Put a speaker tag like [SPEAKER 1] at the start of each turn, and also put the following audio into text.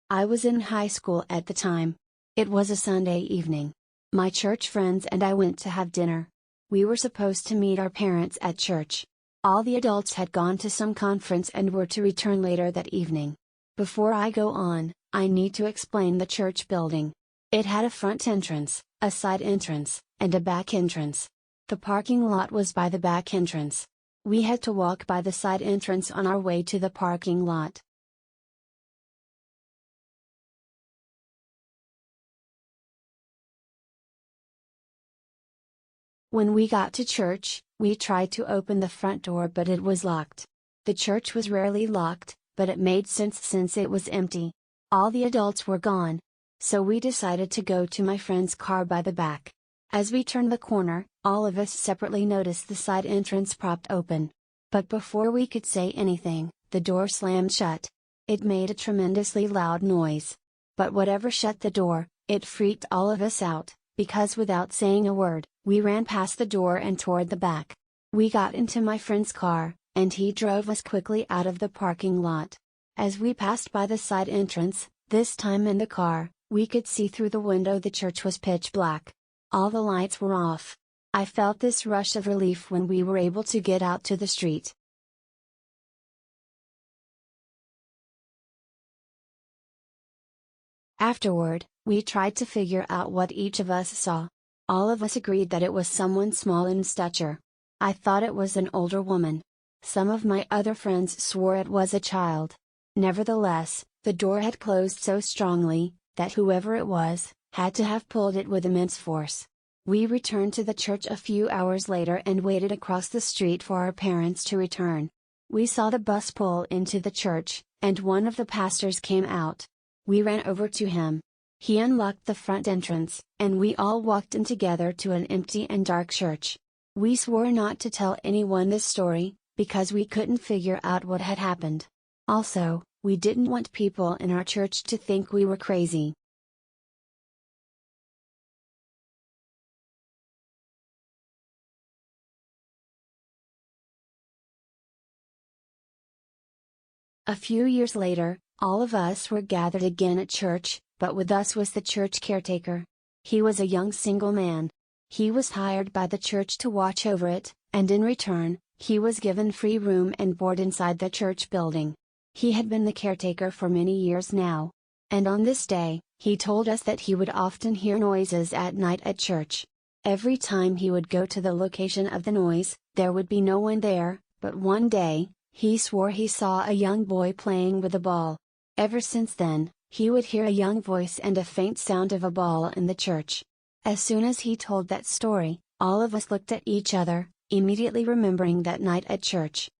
[SPEAKER 1] I was in high school at the time. It was a Sunday evening. My church friends and I went to have dinner. We were supposed to meet our parents at church. All the adults had gone to some conference and were to return later that evening. Before I go on, I need to explain the church building. It had a front entrance, a side entrance, and a back entrance. The parking lot was by the back entrance. We had to walk by the side entrance on our way to the parking lot. When we got to church, we tried to open the front door but it was locked. The church was rarely locked, but it made sense since it was empty. All the adults were gone. So we decided to go to my friend's car by the back. As we turned the corner, all of us separately noticed the side entrance propped open. But before we could say anything, the door slammed shut. It made a tremendously loud noise. But whatever shut the door, it freaked all of us out, because without saying a word, we ran past the door and toward the back. We got into my friend's car, and he drove us quickly out of the parking lot. As we passed by the side entrance, this time in the car, we could see through the window the church was pitch black. All the lights were off. I felt this rush of relief when we were able to get out to the street. Afterward, we tried to figure out what each of us saw. All of us agreed that it was someone small in stature. I thought it was an older woman. Some of my other friends swore it was a child. Nevertheless, the door had closed so strongly, that whoever it was, had to have pulled it with immense force. We returned to the church a few hours later and waited across the street for our parents to return. We saw the bus pull into the church, and one of the pastors came out. We ran over to him. He unlocked the front entrance, and we all walked in together to an empty and dark church. We swore not to tell anyone this story, because we couldn't figure out what had happened. Also, we didn't want people in our church to think we were crazy. A few years later, all of us were gathered again at church, but with us was the church caretaker. He was a young single man. He was hired by the church to watch over it, and in return, he was given free room and board inside the church building. He had been the caretaker for many years now. And on this day, he told us that he would often hear noises at night at church. Every time he would go to the location of the noise, there would be no one there, but one day, he swore he saw a young boy playing with a ball. Ever since then, he would hear a young voice and a faint sound of a ball in the church. As soon as he told that story, all of us looked at each other, immediately remembering that night at church.